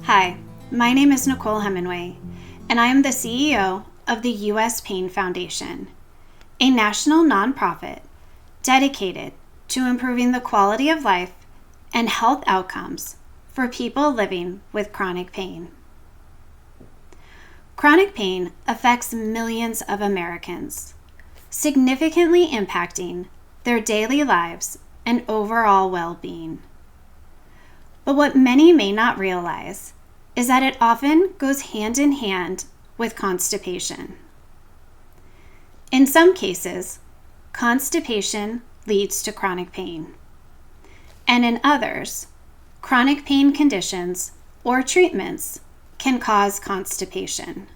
Hi, my name is Nicole Hemingway, and I am the CEO of the U.S. Pain Foundation, a national nonprofit dedicated to improving the quality of life and health outcomes for people living with chronic pain. Chronic pain affects millions of Americans, significantly impacting their daily lives and overall well-being. But what many may not realize is that it often goes hand in hand with constipation. In some cases, constipation leads to chronic pain, and in others, chronic pain conditions or treatments can cause constipation.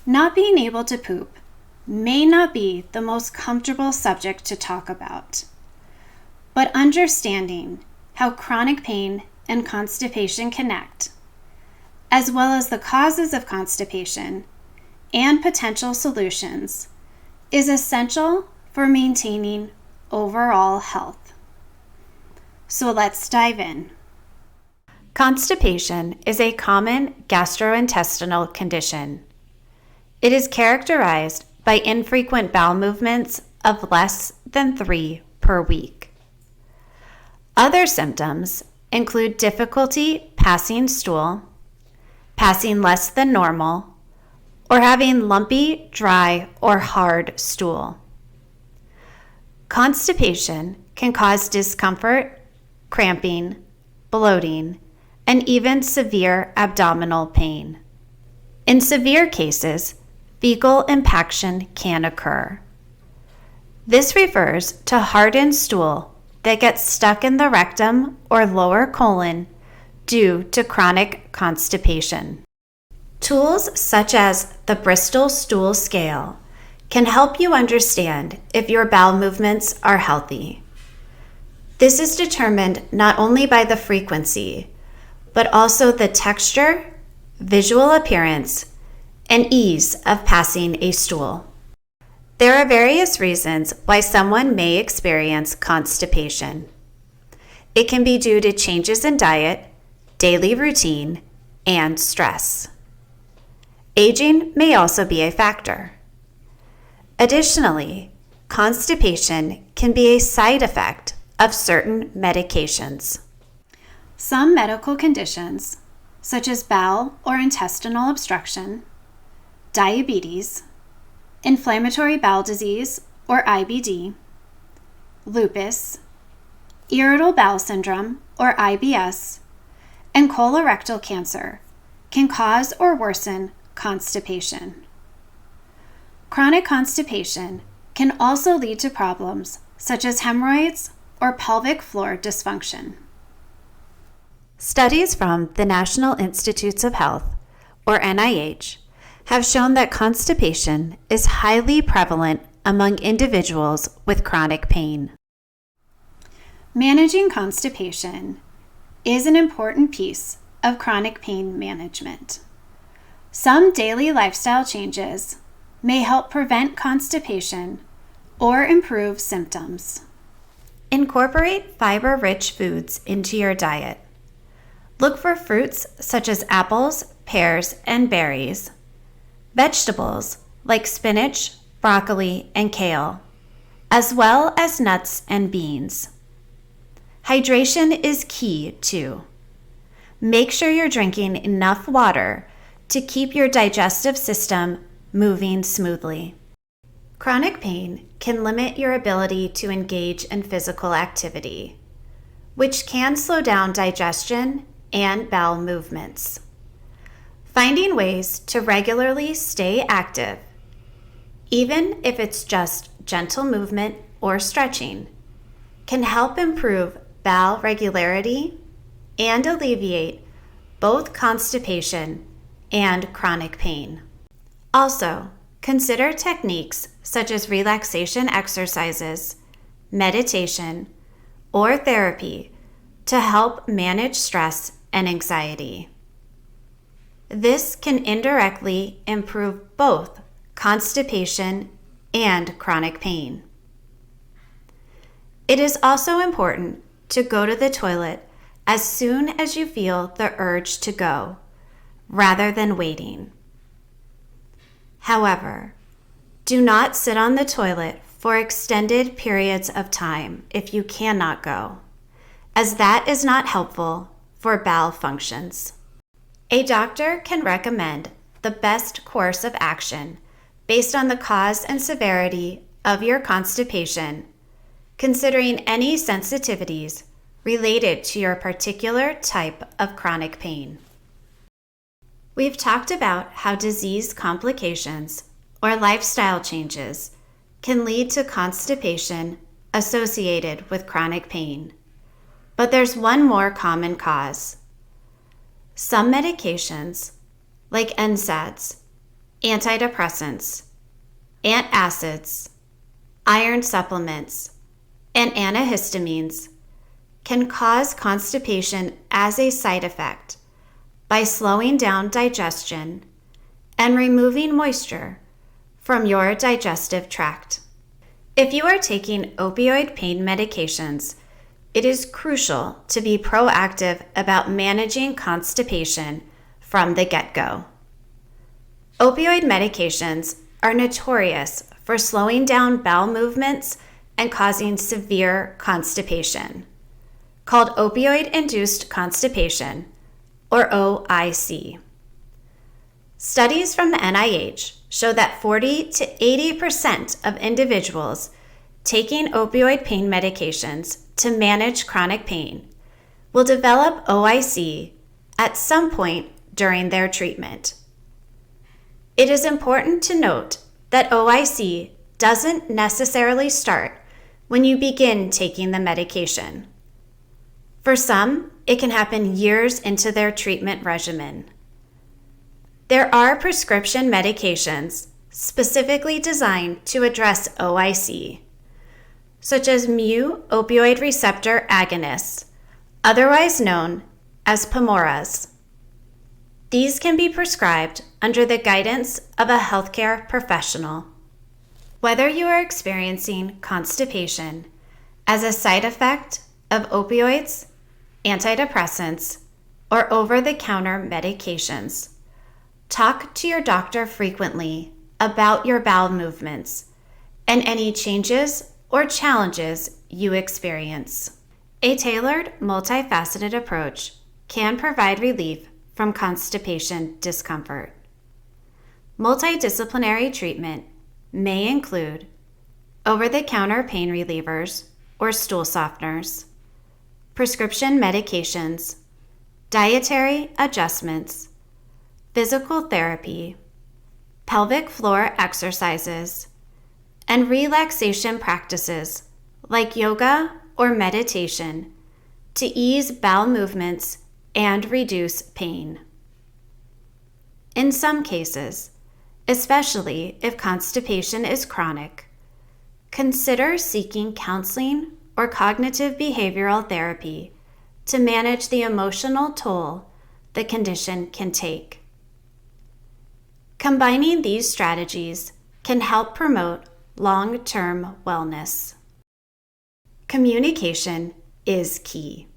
Not being able to poop may not be the most comfortable subject to talk about, but understanding how chronic pain and constipation connect, as well as the causes of constipation and potential solutions, is essential for maintaining overall health. So let's dive in. Constipation is a common gastrointestinal condition. It is characterized by infrequent bowel movements of less than 3 per week. Other symptoms include difficulty passing stool, passing less than normal, or having lumpy, dry, or hard stool. Constipation can cause discomfort, cramping, bloating, and even severe abdominal pain. In severe cases, fecal impaction can occur. This refers to hardened stool that gets stuck in the rectum or lower colon due to chronic constipation. Tools such as the Bristol Stool Scale can help you understand if your bowel movements are healthy. This is determined not only by the frequency, but also the texture, visual appearance, and ease of passing a stool. There are various reasons why someone may experience constipation. It can be due to changes in diet, daily routine, and stress. Aging may also be a factor. Additionally, constipation can be a side effect of certain medications. Some medical conditions, such as bowel or intestinal obstruction, diabetes, inflammatory bowel disease or IBD, lupus, irritable bowel syndrome or IBS, and colorectal cancer can cause or worsen constipation. Chronic constipation can also lead to problems such as hemorrhoids or pelvic floor dysfunction. Studies from the National Institutes of Health, or NIH, have shown that constipation is highly prevalent among individuals with chronic pain. Managing constipation is an important piece of chronic pain management. Some daily lifestyle changes may help prevent constipation or improve symptoms. Incorporate fiber-rich foods into your diet. Look for fruits such as apples, pears, and berries, vegetables like spinach, broccoli, and kale, as well as nuts and beans. Hydration is key too. Make sure you're drinking enough water to keep your digestive system moving smoothly. Chronic pain can limit your ability to engage in physical activity, which can slow down digestion and bowel movements. Finding ways to regularly stay active, even if it's just gentle movement or stretching, can help improve bowel regularity and alleviate both constipation and chronic pain. Also, consider techniques such as relaxation exercises, meditation, or therapy to help manage stress and anxiety. this can indirectly improve both constipation and chronic pain. It is also important to go to the toilet as soon as you feel the urge to go, rather than waiting. However, do not sit on the toilet for extended periods of time if you cannot go, as that is not helpful for bowel functions. A doctor can recommend the best course of action based on the cause and severity of your constipation, considering any sensitivities related to your particular type of chronic pain. We've talked about how disease complications or lifestyle changes can lead to constipation associated with chronic pain. But there's one more common cause. Some medications, like NSAIDs, antidepressants, antacids, iron supplements, and antihistamines, can cause constipation as a side effect by slowing down digestion and removing moisture from your digestive tract. If you are taking opioid pain medications, it is crucial to be proactive about managing constipation from the get-go. Opioid medications are notorious for slowing down bowel movements and causing severe constipation, called opioid-induced constipation, or OIC. Studies from the NIH show that 40 to 80% of individuals taking opioid pain medications to manage chronic pain will develop OIC at some point during their treatment. It is important to note that OIC doesn't necessarily start when you begin taking the medication. For some, it can happen years into their treatment regimen. There are prescription medications specifically designed to address OIC, such as mu-opioid receptor agonists, otherwise known as PMORAs. These can be prescribed under the guidance of a healthcare professional. Whether you are experiencing constipation as a side effect of opioids, antidepressants, or over-the-counter medications, talk to your doctor frequently about your bowel movements and any changes or challenges you experience. A tailored, multifaceted approach can provide relief from constipation discomfort. Multidisciplinary treatment may include over-the-counter pain relievers or stool softeners, prescription medications, dietary adjustments, physical therapy, pelvic floor exercises, and relaxation practices like yoga or meditation to ease bowel movements and reduce pain. In some cases, especially if constipation is chronic, consider seeking counseling or cognitive behavioral therapy to manage the emotional toll the condition can take. Combining these strategies can help promote long-term wellness. Communication is key.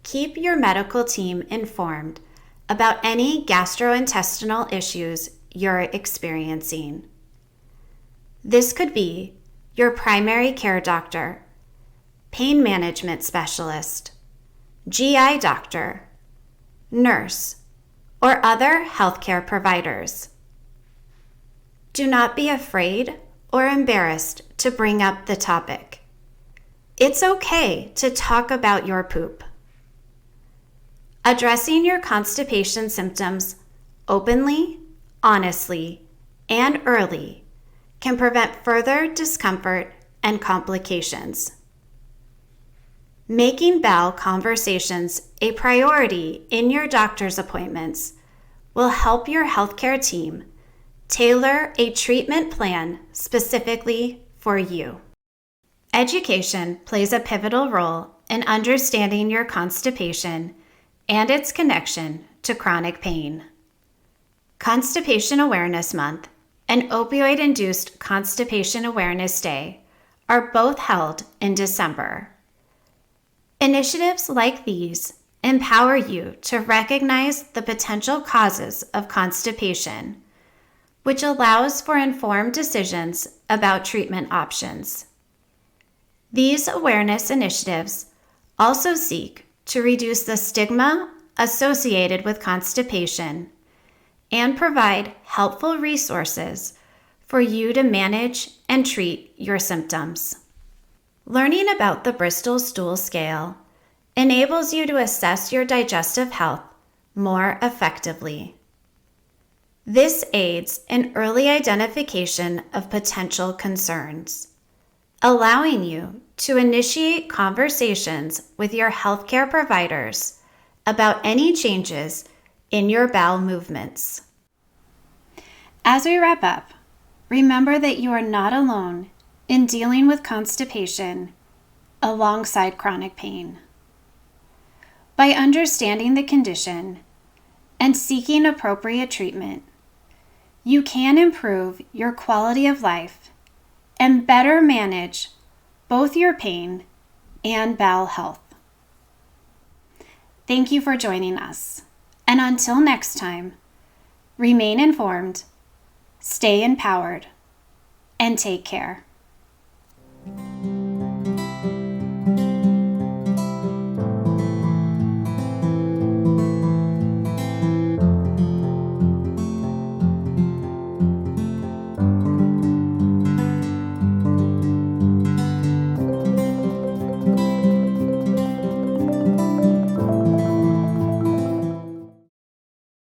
Keep your medical team informed about any gastrointestinal issues you're experiencing. This could be your primary care doctor, pain management specialist, GI doctor, nurse, or other healthcare providers. Do not be afraid or embarrassed to bring up the topic. It's okay to talk about your poop. Addressing your constipation symptoms openly, honestly, and early can prevent further discomfort and complications. Making bowel conversations a priority in your doctor's appointments will help your healthcare team tailor a treatment plan specifically for you. Education plays a pivotal role in understanding your constipation and its connection to chronic pain. Constipation Awareness Month and Opioid-Induced Constipation Awareness Day are both held in December. Initiatives like these empower you to recognize the potential causes of constipation, which allows for informed decisions about treatment options. These awareness initiatives also seek to reduce the stigma associated with constipation and provide helpful resources for you to manage and treat your symptoms. Learning about the Bristol Stool Scale enables you to assess your digestive health more effectively. This aids in early identification of potential concerns, allowing you to initiate conversations with your healthcare providers about any changes in your bowel movements. As we wrap up, remember that you are not alone in dealing with constipation alongside chronic pain. By understanding the condition and seeking appropriate treatment, you can improve your quality of life and better manage both your pain and bowel health. Thank you for joining us, and until next time, remain informed, stay empowered, and take care.